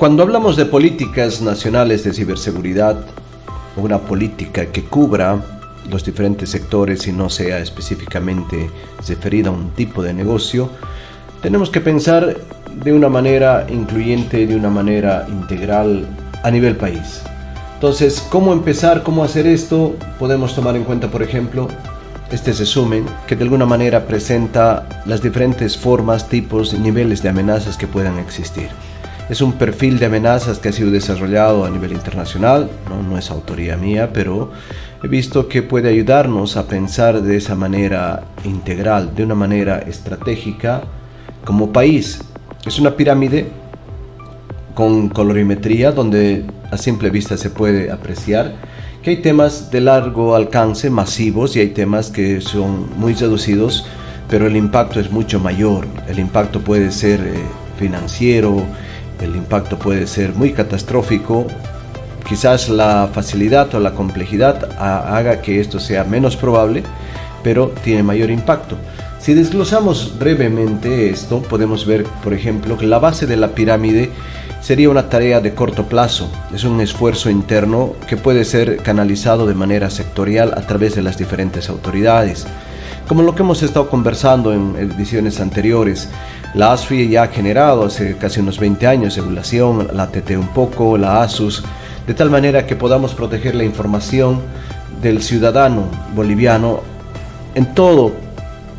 Cuando hablamos de políticas nacionales de ciberseguridad, una política que cubra los diferentes sectores y no sea específicamente referida a un tipo de negocio, tenemos que pensar de una manera incluyente, de una manera integral a nivel país. Entonces, ¿cómo empezar? ¿Cómo hacer esto? Podemos tomar en cuenta, por ejemplo, este resumen que de alguna manera presenta las diferentes formas, tipos y niveles de amenazas que puedan existir. Es un perfil de amenazas que ha sido desarrollado a nivel internacional, no es autoría mía, pero he visto que puede ayudarnos a pensar de esa manera integral, de una manera estratégica como país. Es una pirámide con colorimetría donde a simple vista se puede apreciar que hay temas de largo alcance, masivos, y hay temas que son muy reducidos, pero el impacto es mucho mayor. El impacto puede ser financiero, el impacto puede ser muy catastrófico. Quizás la facilidad o la complejidad haga que esto sea menos probable, pero tiene mayor impacto. Si desglosamos brevemente esto, podemos ver, por ejemplo, que la base de la pirámide sería una tarea de corto plazo. Es un esfuerzo interno que puede ser canalizado de manera sectorial a través de las diferentes autoridades. Como lo que hemos estado conversando en ediciones anteriores, la ASFI ya ha generado hace casi unos 20 años regulación, la ATT un poco, la ASUS, de tal manera que podamos proteger la información del ciudadano boliviano en todos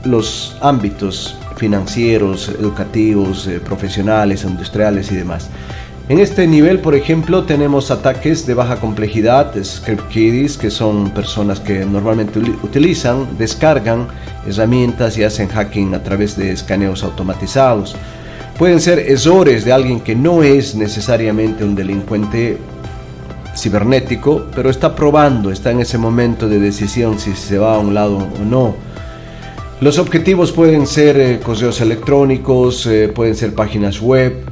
los ámbitos financieros, educativos, profesionales, industriales y demás. En este nivel, por ejemplo, tenemos ataques de baja complejidad, script kiddies, que son personas que normalmente utilizan, descargan herramientas y hacen hacking a través de escaneos automatizados. Pueden ser errores de alguien que no es necesariamente un delincuente cibernético, pero está probando, está en ese momento de decisión si se va a un lado o no. Los objetivos pueden ser correos electrónicos, pueden ser páginas web.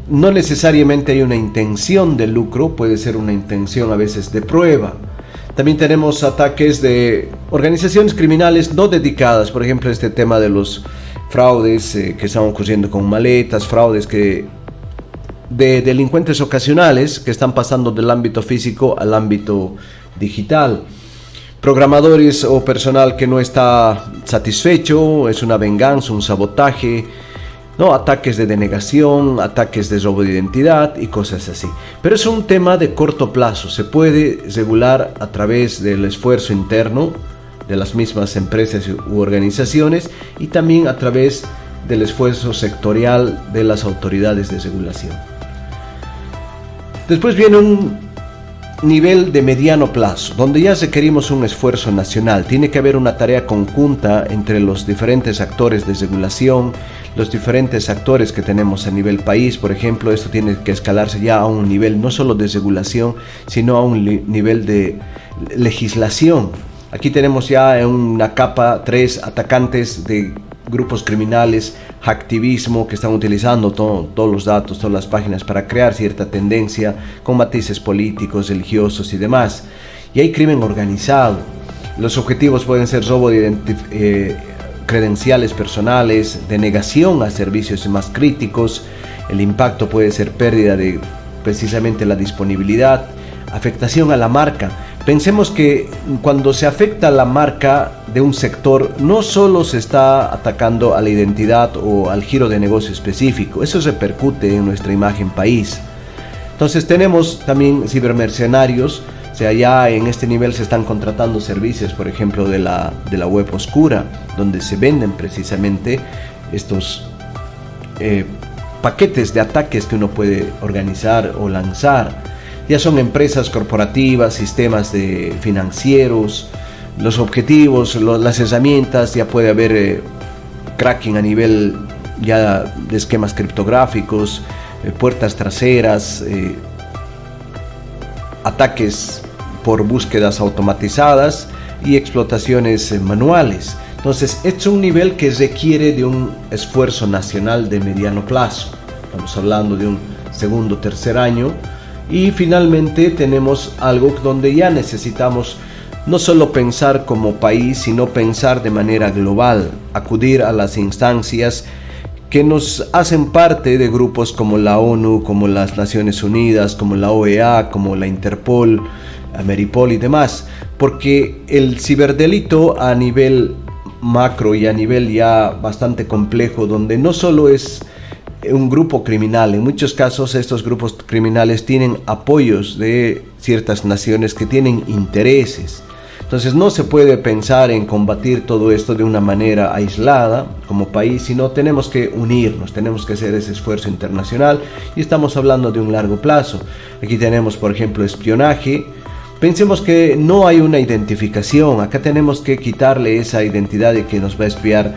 No necesariamente hay una intención de lucro, puede ser una intención a veces de prueba. También tenemos ataques de organizaciones criminales no dedicadas, por ejemplo, este tema de los fraudes que están ocurriendo con maletas, fraudes de delincuentes ocasionales que están pasando del ámbito físico al ámbito digital. Programadores o personal que no está satisfecho, es una venganza, un sabotaje, ataques de denegación, ataques de robo de identidad y cosas así. Pero es un tema de corto plazo, se puede regular a través del esfuerzo interno de las mismas empresas u organizaciones y también a través del esfuerzo sectorial de las autoridades de regulación. Después viene un nivel de mediano plazo, donde ya requerimos un esfuerzo nacional. Tiene que haber una tarea conjunta entre los diferentes actores de regulación, los diferentes actores que tenemos a nivel país. Por ejemplo, esto tiene que escalarse ya a un nivel no solo de regulación, sino a un nivel de legislación. Aquí tenemos ya en una capa 3 atacantes de grupos criminales, hacktivismo, que están utilizando todos los datos, todas las páginas para crear cierta tendencia con matices políticos, religiosos y demás. Y hay crimen organizado. Los objetivos pueden ser robo de credenciales personales, denegación a servicios más críticos. El impacto puede ser pérdida de precisamente la disponibilidad, afectación a la marca. Pensemos que cuando se afecta la marca de un sector, no solo se está atacando a la identidad o al giro de negocio específico, eso repercute en nuestra imagen país. Entonces tenemos también cibermercenarios, o sea, ya en este nivel se están contratando servicios, por ejemplo, de la web oscura, donde se venden precisamente estos paquetes de ataques que uno puede organizar o lanzar. Ya son empresas corporativas, sistemas financieros, los objetivos, las herramientas, ya puede haber cracking a nivel ya de esquemas criptográficos, puertas traseras, ataques por búsquedas automatizadas y explotaciones manuales. Entonces, es un nivel que requiere de un esfuerzo nacional de mediano plazo. Estamos hablando de un segundo, tercer año. Y finalmente tenemos algo donde ya necesitamos no solo pensar como país, sino pensar de manera global, acudir a las instancias que nos hacen parte de grupos como la ONU, como las Naciones Unidas, como la OEA, como la Interpol, Ameripol y demás, porque el ciberdelito a nivel macro y a nivel ya bastante complejo, donde no solo es un grupo criminal, en muchos casos estos grupos criminales tienen apoyos de ciertas naciones que tienen intereses. Entonces no se puede pensar en combatir todo esto de una manera aislada como país, sino tenemos que unirnos, tenemos que hacer ese esfuerzo internacional y estamos hablando de un largo plazo. Aquí tenemos, por ejemplo, espionaje. Pensemos que no hay una identificación, acá tenemos que quitarle esa identidad de que nos va a espiar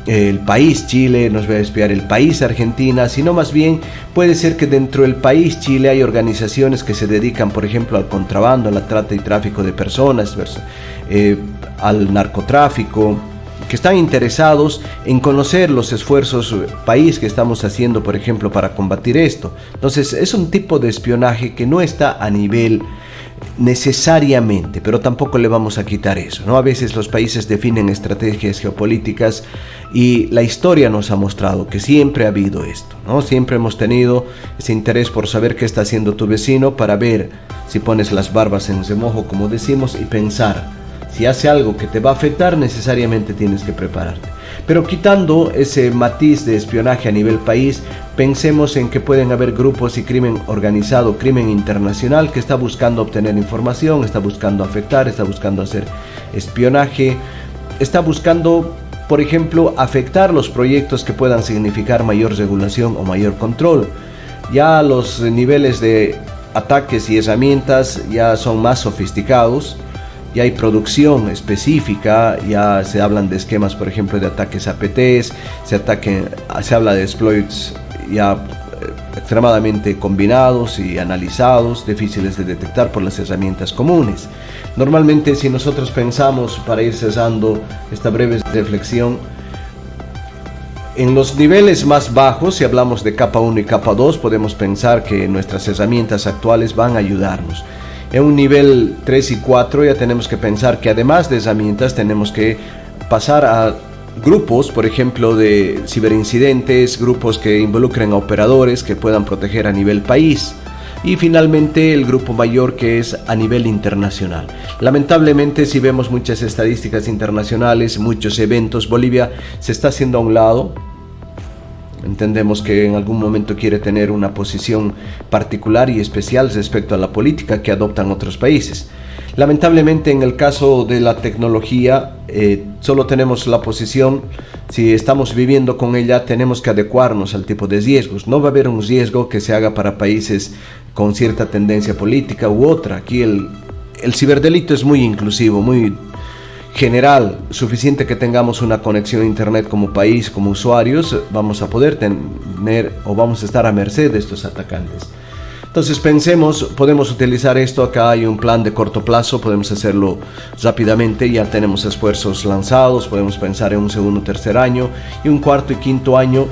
el país Chile, nos va a espiar el país Argentina, sino más bien puede ser que dentro del país Chile hay organizaciones que se dedican, por ejemplo, al contrabando, a la trata y tráfico de personas, al narcotráfico, que están interesados en conocer los esfuerzos país que estamos haciendo, por ejemplo, para combatir esto. Entonces es un tipo de espionaje que no está a nivel necesariamente, pero tampoco le vamos a quitar eso, ¿no? A veces los países definen estrategias geopolíticas y la historia nos ha mostrado que siempre ha habido esto, ¿no? Siempre hemos tenido ese interés por saber qué está haciendo tu vecino para ver si pones las barbas en remojo, como decimos, y pensar si hace algo que te va a afectar, necesariamente tienes que prepararte. Pero quitando ese matiz de espionaje a nivel país, pensemos en que pueden haber grupos y crimen organizado, crimen internacional, que está buscando obtener información, está buscando afectar, está buscando hacer espionaje, está buscando, por ejemplo, afectar los proyectos que puedan significar mayor regulación o mayor control. Ya los niveles de ataques y herramientas ya son más sofisticados. Ya hay producción específica, ya se hablan de esquemas, por ejemplo, de ataques APTs, se habla de exploits ya extremadamente combinados y analizados, difíciles de detectar por las herramientas comunes. Normalmente, si nosotros pensamos, para ir cesando esta breve reflexión, en los niveles más bajos, si hablamos de capa 1 y capa 2, podemos pensar que nuestras herramientas actuales van a ayudarnos. En un nivel 3 y 4 ya tenemos que pensar que además de herramientas tenemos que pasar a grupos, por ejemplo, de ciberincidentes, grupos que involucren a operadores que puedan proteger a nivel país. Y finalmente el grupo mayor, que es a nivel internacional. Lamentablemente, si vemos muchas estadísticas internacionales, muchos eventos, Bolivia se está haciendo a un lado. Entendemos que en algún momento quiere tener una posición particular y especial respecto a la política que adoptan otros países. Lamentablemente, en el caso de la tecnología, solo tenemos la posición, si estamos viviendo con ella, tenemos que adecuarnos al tipo de riesgos. No va a haber un riesgo que se haga para países con cierta tendencia política u otra. Aquí el ciberdelito es muy inclusivo, muy general, suficiente que tengamos una conexión a internet como país, como usuarios, vamos a poder tener o vamos a estar a merced de estos atacantes. Entonces pensemos, podemos utilizar esto, acá hay un plan de corto plazo, podemos hacerlo rápidamente, ya tenemos esfuerzos lanzados, podemos pensar en un segundo, tercer año y un cuarto y quinto año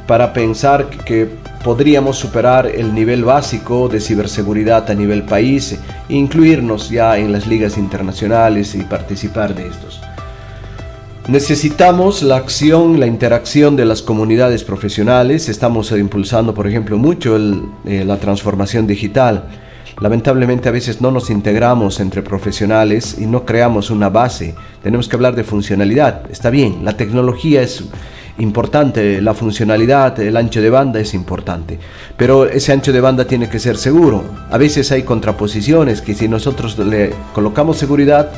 para pensar que podríamos superar el nivel básico de ciberseguridad a nivel país e incluirnos ya en las ligas internacionales y participar de estos. Necesitamos la acción, la interacción de las comunidades profesionales. Estamos impulsando, por ejemplo, mucho la transformación digital. Lamentablemente a veces no nos integramos entre profesionales y no creamos una base. Tenemos que hablar de funcionalidad. Está bien, la tecnología es importante, la funcionalidad, el ancho de banda es importante, pero ese ancho de banda tiene que ser seguro. A veces hay contraposiciones que si nosotros le colocamos seguridad,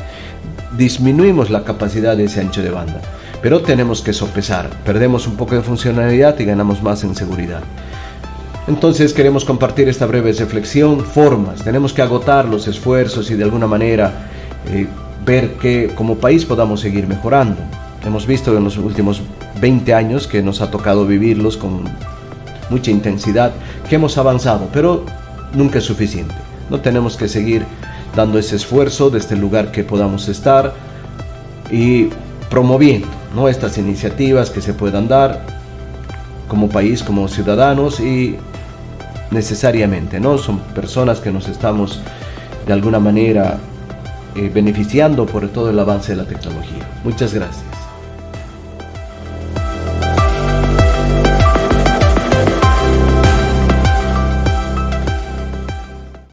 disminuimos la capacidad de ese ancho de banda, pero tenemos que sopesar, perdemos un poco de funcionalidad y ganamos más en seguridad. Entonces queremos compartir esta breve reflexión, formas, tenemos que agotar los esfuerzos y de alguna manera ver que como país podamos seguir mejorando. Hemos visto en los últimos 20 años que nos ha tocado vivirlos con mucha intensidad, que hemos avanzado, pero nunca es suficiente. No tenemos que seguir dando ese esfuerzo desde el lugar que podamos estar y promoviendo, ¿no?, estas iniciativas que se puedan dar como país, como ciudadanos y necesariamente, ¿no? Son personas que nos estamos de alguna manera beneficiando por todo el avance de la tecnología. Muchas gracias.